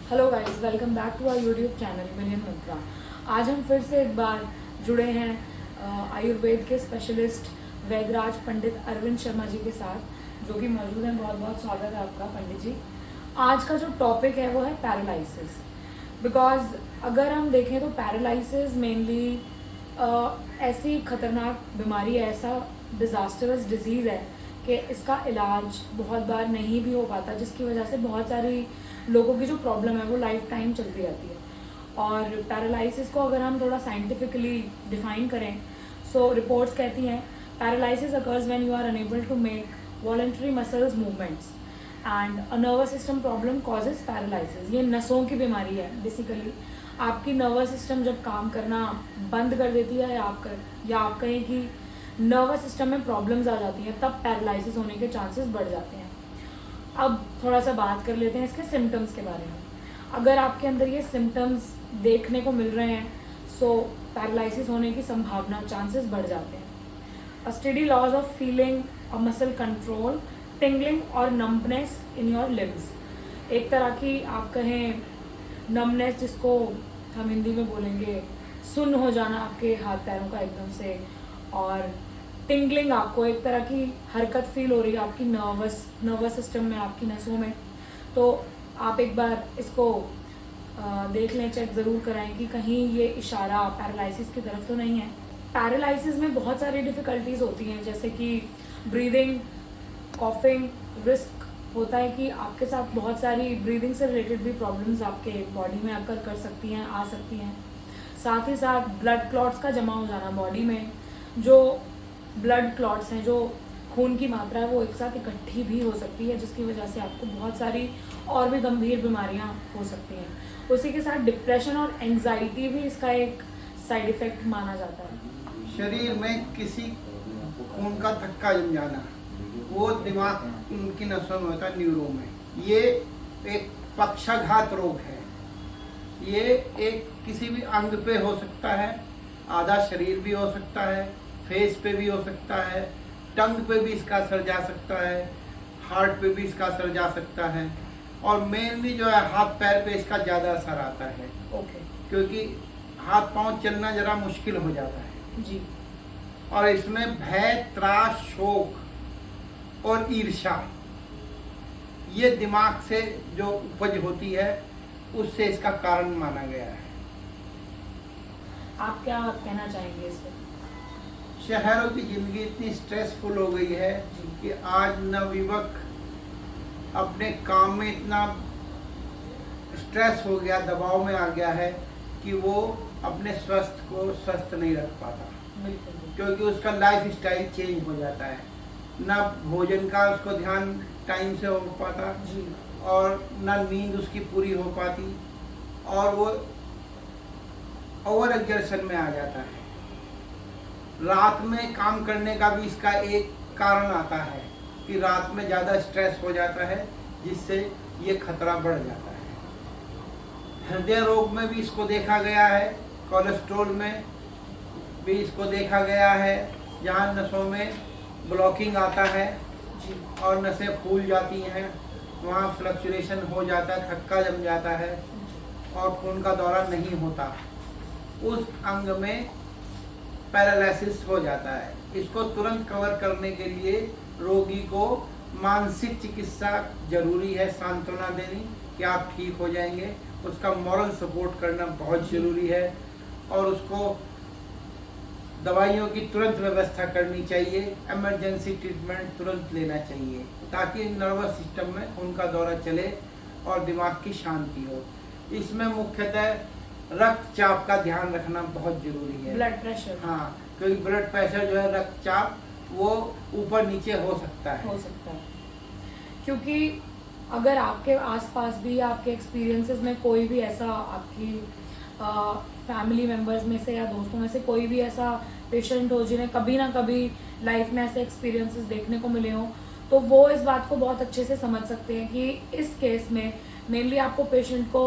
Hello guys, welcome back to our YouTube channel Million Mantra. आज हम फिर से एक बार जुड़े हैं आयुर्वेद के स्पेशलिस्ट वैद्यराज पंडित अरविंद शर्मा जी के साथ, जो कि मौजूद हैं। बहुत बहुत स्वागत है आपका पंडित जी। आज का जो टॉपिक है वो है पैरालिसिस। बिकॉज अगर हम देखें तो पैरालिसिस मेनली ऐसी खतरनाक बीमारी है, ऐसा डिज़ास्टरस डिजीज़ है कि इसका इलाज बहुत बार नहीं भी हो पाता, जिसकी वजह से बहुत सारी लोगों की जो प्रॉब्लम है वो लाइफ टाइम चलती रहती है। और पैरालिसिस को अगर हम थोड़ा साइंटिफिकली डिफाइन करें, सो रिपोर्ट्स कहती हैं paralysis occurs when you are unable to make voluntary muscles movements and a nervous system problem causes paralysis. ये नसों की बीमारी है बेसिकली। आपकी नर्वस सिस्टम जब काम करना बंद कर देती है, या आप कहें कि नर्वस सिस्टम में प्रॉब्लम्स आ जाती हैं, तब पैरालिसिस होने के चांसेस बढ़ जाते हैं। अब थोड़ा सा बात कर लेते हैं इसके सिम्टम्स के बारे में। अगर आपके अंदर ये सिम्टम्स देखने को मिल रहे हैं, सो पैरालिसिस होने की संभावना, चांसेस बढ़ जाते हैं। A steady loss of feeling, a muscle control, tingling और नम्बनेस इन योर लिम्स। एक तरह की आप कहें नम्बनेस, जिसको हम हिंदी में बोलेंगे सुन्न हो जाना आपके हाथ पैरों का एकदम से, और टिंगलिंग, आपको एक तरह की हरकत फील हो रही है आपकी नर्वस सिस्टम में, आपकी नसों में। तो आप एक बार इसको देख लें, चेक ज़रूर कराएं कि कहीं ये इशारा पैरालिसिस की तरफ तो नहीं है। पैरालिसिस में बहुत सारी डिफ़िकल्टीज होती हैं, जैसे कि ब्रीदिंग, कॉफिंग, रिस्क होता है कि आपके साथ बहुत सारी ब्रीदिंग से रिलेटेड भी प्रॉब्लम्स आपके बॉडी में अकर कर सकती हैं, आ सकती हैं। साथ ही साथ ब्लड क्लॉट्स का जमा हो जाना बॉडी में। जो ब्लड क्लॉट्स हैं, जो खून की मात्रा है, वो एक साथ इकट्ठी भी हो सकती है, जिसकी वजह से आपको बहुत सारी और भी गंभीर बीमारियां हो सकती हैं। उसी के साथ डिप्रेशन और एंजाइटी भी इसका एक साइड इफेक्ट माना जाता है। शरीर में किसी खून का थक्का जम जाना, वो दिमाग की नसों में होता है, न्यूरो में। ये एक पक्षाघात रोग है। ये एक किसी भी अंग पे हो सकता है, आधा शरीर भी हो सकता है, फेस पे भी हो सकता है, टंग पे भी इसका असर जा सकता है, हार्ट पे भी इसका असर जा सकता है, और मेनली जो है हाथ पैर पे इसका ज़्यादा असर आता है। ओके क्योंकि हाथ पांव चलना जरा मुश्किल हो जाता है जी। और इसमें भय, त्रास, शोक और ईर्ष्या, ये दिमाग से जो उपज होती है उससे इसका कारण माना गया है। आप क्या कहना चाहेंगे इस पर? शहरों की जिंदगी इतनी स्ट्रेसफुल हो गई है कि आज नवयुवक अपने काम में इतना स्ट्रेस हो गया, दबाव में आ गया है कि वो अपने स्वास्थ्य को स्वस्थ नहीं रख पाता, क्योंकि उसका लाइफ स्टाइल चेंज हो जाता है। ना भोजन का उसको ध्यान टाइम से हो पाता जी। और ना नींद उसकी पूरी हो पाती, और वो ओवर एग्जर्शन में आ जाता है। रात में काम करने का भी इसका एक कारण आता है कि रात में ज़्यादा स्ट्रेस हो जाता है, जिससे ये खतरा बढ़ जाता है। हृदय रोग में भी इसको देखा गया है, कोलेस्ट्रॉल में भी इसको देखा गया है, जहाँ नसों में ब्लॉकिंग आता है और नसें फूल जाती हैं, वहाँ फ्लक्चुएशन हो जाता है, थक्का जम जाता है और खून का दौरा नहीं होता, उस अंग में पैरालिसिस हो जाता है। इसको तुरंत कवर करने के लिए रोगी को मानसिक चिकित्सा जरूरी है, सांत्वना देनी कि आप ठीक हो जाएंगे, उसका मॉरल सपोर्ट करना बहुत जरूरी है, और उसको दवाइयों की तुरंत व्यवस्था करनी चाहिए, इमरजेंसी ट्रीटमेंट तुरंत लेना चाहिए, ताकि नर्वस सिस्टम में खून का दौरा चले और दिमाग की शांति हो। इसमें मुख्यतः रक्तचाप का ध्यान रखना बहुत जरूरी है। ब्लड प्रेशर, हाँ, क्योंकि ब्लड प्रेशर जो है, रक्तचाप, वो ऊपर नीचे हो सकता है। क्योंकि अगर आपके आसपास भी, आपके एक्सपीरियंसेस में कोई भी ऐसा, आपकी फैमिली मेम्बर्स में से या दोस्तों में से कोई भी ऐसा पेशेंट हो जिन्हें कभी ना कभी लाइफ में ऐसे एक्सपीरियंसेस देखने को मिले हों, तो वो इस बात को बहुत अच्छे से समझ सकते हैं कि इस केस में मेनली आपको पेशेंट को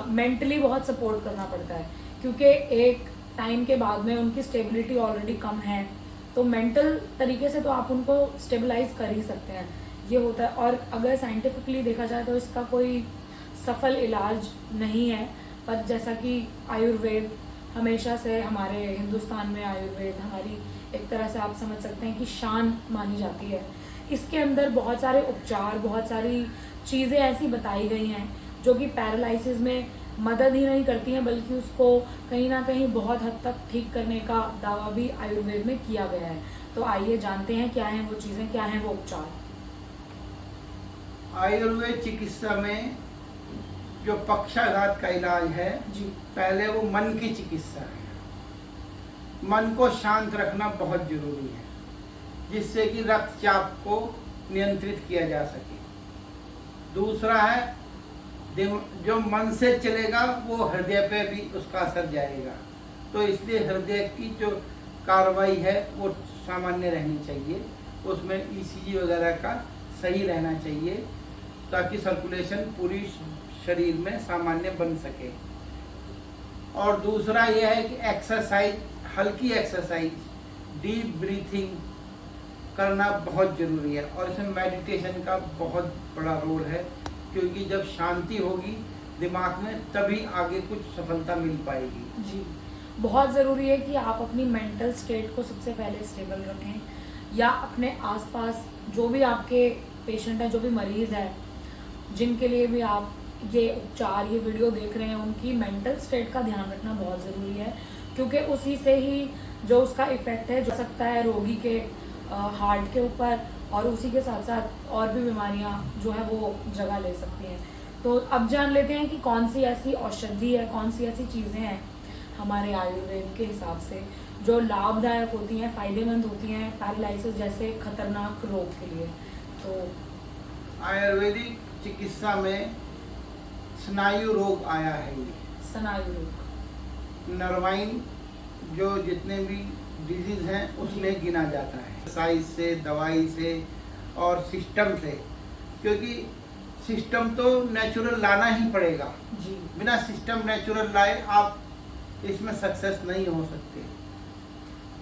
मेंटली बहुत सपोर्ट करना पड़ता है, क्योंकि एक टाइम के बाद में उनकी स्टेबिलिटी ऑलरेडी कम है, तो मेंटल तरीके से तो आप उनको स्टेबलाइज कर ही सकते हैं, ये होता है। और अगर साइंटिफिकली देखा जाए तो इसका कोई सफल इलाज नहीं है, पर जैसा कि आयुर्वेद हमेशा से हमारे हिंदुस्तान में आयुर्वेद हमारी एक तरह से आप समझ सकते हैं कि शान मानी जाती है। इसके अंदर बहुत सारे उपचार, बहुत सारी चीज़ें ऐसी बताई गई हैं जो कि पैरालिसिस में मदद ही नहीं करती हैं, बल्कि उसको कहीं ना कहीं बहुत हद तक ठीक करने का दावा भी आयुर्वेद में किया गया है। तो आइए जानते हैं क्या हैं वो चीज़ें, क्या हैं वो उपचार। आयुर्वेद चिकित्सा में जो पक्षाघात का इलाज है जी। पहले वो मन की चिकित्सा है। मन को शांत रखना बहुत जरूरी है, जिससे कि रक्तचाप को नियंत्रित किया जा सके। दूसरा है जो मन से चलेगा वो हृदय पे भी उसका असर जाएगा, तो इसलिए हृदय की जो कार्रवाई है वो सामान्य रहनी चाहिए, उसमें ईसीजी वगैरह का सही रहना चाहिए, ताकि सर्कुलेशन पूरी शरीर में सामान्य बन सके। और दूसरा यह है कि एक्सरसाइज, हल्की एक्सरसाइज, डीप ब्रीथिंग करना बहुत ज़रूरी है, और इसमें मेडिटेशन का बहुत बड़ा रोल है, क्योंकि जब शांति होगी दिमाग में तभी आगे कुछ सफलता मिल पाएगी। जी, बहुत ज़रूरी है कि आप अपनी मेंटल स्टेट को सबसे पहले स्टेबल रखें, या अपने आसपास जो भी आपके पेशेंट हैं, जो भी मरीज़ है, जिनके लिए भी आप ये उपचार, ये वीडियो देख रहे हैं, उनकी मेंटल स्टेट का ध्यान रखना बहुत ज़रूरी है, क्योंकि उसी से ही जो उसका इफ़ेक्ट है जो सकता है रोगी के हार्ट के ऊपर, और उसी के साथ साथ और भी बीमारियां जो है वो जगह ले सकती हैं। तो अब जान लेते हैं कि कौन सी ऐसी औषधि है, कौन सी ऐसी चीज़ें हैं हमारे आयुर्वेद के हिसाब से जो लाभदायक होती हैं, फ़ायदेमंद होती हैं पैरालिसिस जैसे खतरनाक रोग के लिए। तो आयुर्वेदिक चिकित्सा में स्नायु रोग आया है। ये स्नायु रोग, नर्वाइन जो जितने भी डिजीज हैं उसमें गिना जाता है, एक्सरसाइज से, दवाई से और सिस्टम से, क्योंकि सिस्टम तो नेचुरल लाना ही पड़ेगा। जी, बिना सिस्टम नेचुरल लाए आप इसमें सक्सेस नहीं हो सकते।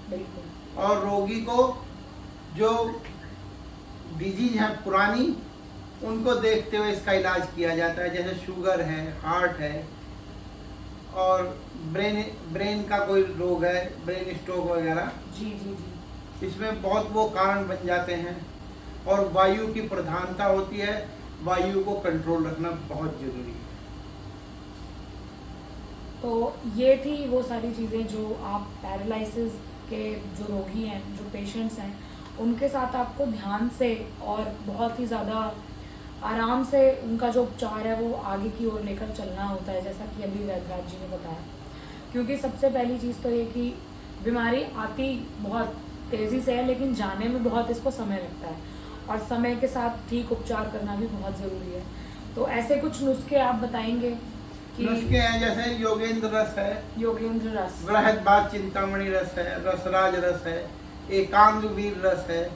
बिल्कुल। और रोगी को जो डिजीज है पुरानी, उनको देखते हुए इसका इलाज किया जाता है, जैसे शुगर है, हार्ट है, और ब्रेन का कोई रोग है, ब्रेन स्ट्रोक वगैरह। जी जी जी। इसमें बहुत वो कारण बन जाते हैं, और वायु की प्रधानता होती है, वायु को कंट्रोल रखना बहुत जरूरी है। तो ये थी वो सारी चीज़ें जो आप पैरालिसिस के जो रोगी हैं, जो पेशेंट्स हैं, उनके साथ आपको ध्यान से और बहुत ही ज़्यादा आराम से उनका जो उपचार है वो आगे की ओर लेकर चलना होता है, जैसा कि अभी वैद्यराज जी ने बताया। क्योंकि सबसे पहली चीज़ तो ये कि बीमारी आती बहुत तेज़ी से है, लेकिन जाने में बहुत इसको समय लगता है, और समय के साथ ठीक उपचार करना भी बहुत ज़रूरी है। तो ऐसे कुछ नुस्खे आप बताएंगे कि नुस्खे हैं, जैसे योगेंद्र रस है, योगेंद्र रस, बृहद चिंतामणि रस है, रसराज रस है, एकांग वीर रस है,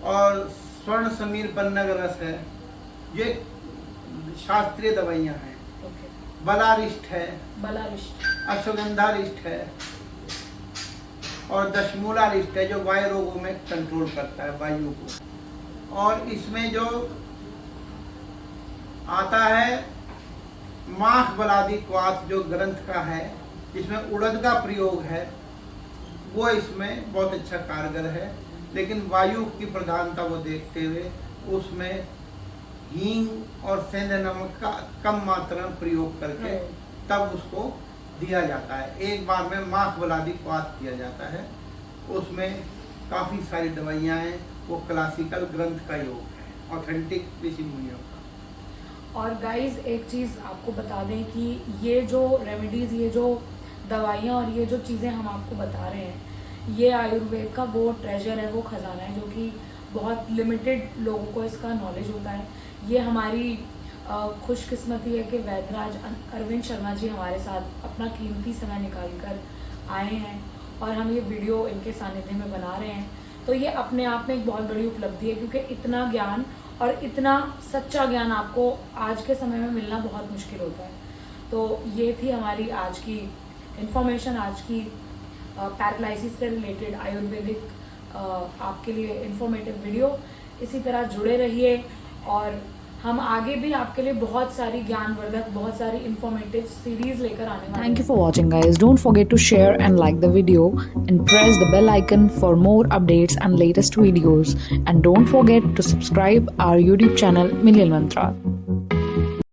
और स्वर्ण समीर पन्नग रस है। ये शास्त्रीय दवाइयाँ हैं। ओके, बलारिष्ट है, बलारिष्ट, अश्वगंधारिष्ट है, और दशमूलारिष्ट है, जो वायु रोगों में कंट्रोल करता है वायु को। और इसमें जो आता है माख बलादि क्वाथ, जो ग्रंथ का है, जिसमें उड़द का प्रयोग है, वो इसमें बहुत अच्छा कारगर है, लेकिन वायु की प्रधानता वो देखते हुए उसमें हींग और सेंध नमक का कम मात्रा में प्रयोग करके तब उसको दिया जाता है। एक बार में माख बलादि क्वाथ दिया जाता है, उसमें काफ़ी सारी दवाइयाँ हैं, वो क्लासिकल ग्रंथ का योग है, ऑथेंटिक ऋषि मुनियों का। और गाइस एक चीज़ आपको बता दें कि ये जो रेमेडीज़, ये जो दवाइयाँ और ये जो चीज़ें हम आपको बता रहे हैं, ये आयुर्वेद का वो ट्रेजर है, वो खजाना है, जो कि बहुत लिमिटेड लोगों को इसका नॉलेज होता है। ये हमारी खुशकिस्मती है कि वैद्यराज अरविंद शर्मा जी हमारे साथ अपना कीमती समय निकाल कर आए हैं, और हम ये वीडियो इनके सानिध्य में बना रहे हैं। तो ये अपने आप में एक बहुत बड़ी उपलब्धि है, क्योंकि इतना ज्ञान और इतना सच्चा ज्ञान आपको आज के समय में मिलना बहुत मुश्किल होता है। तो ये थी हमारी आज की इन्फॉर्मेशन, आज की पैरालिसिस से रिलेटेड आयुर्वेदिक आपके लिए इन्फॉर्मेटिव वीडियो। इसी तरह जुड़े रहिए और हम आगे भी आपके लिए बहुत सारी ज्ञानवर्धक, बहुत सारी इंफॉर्मेटिव सीरीज लेकर आने वाले हैं। Thank you for watching, guys. Don't forget to share and like the video and press the bell icon for more updates and latest videos. And don't forget to subscribe our YouTube channel Million Mantra.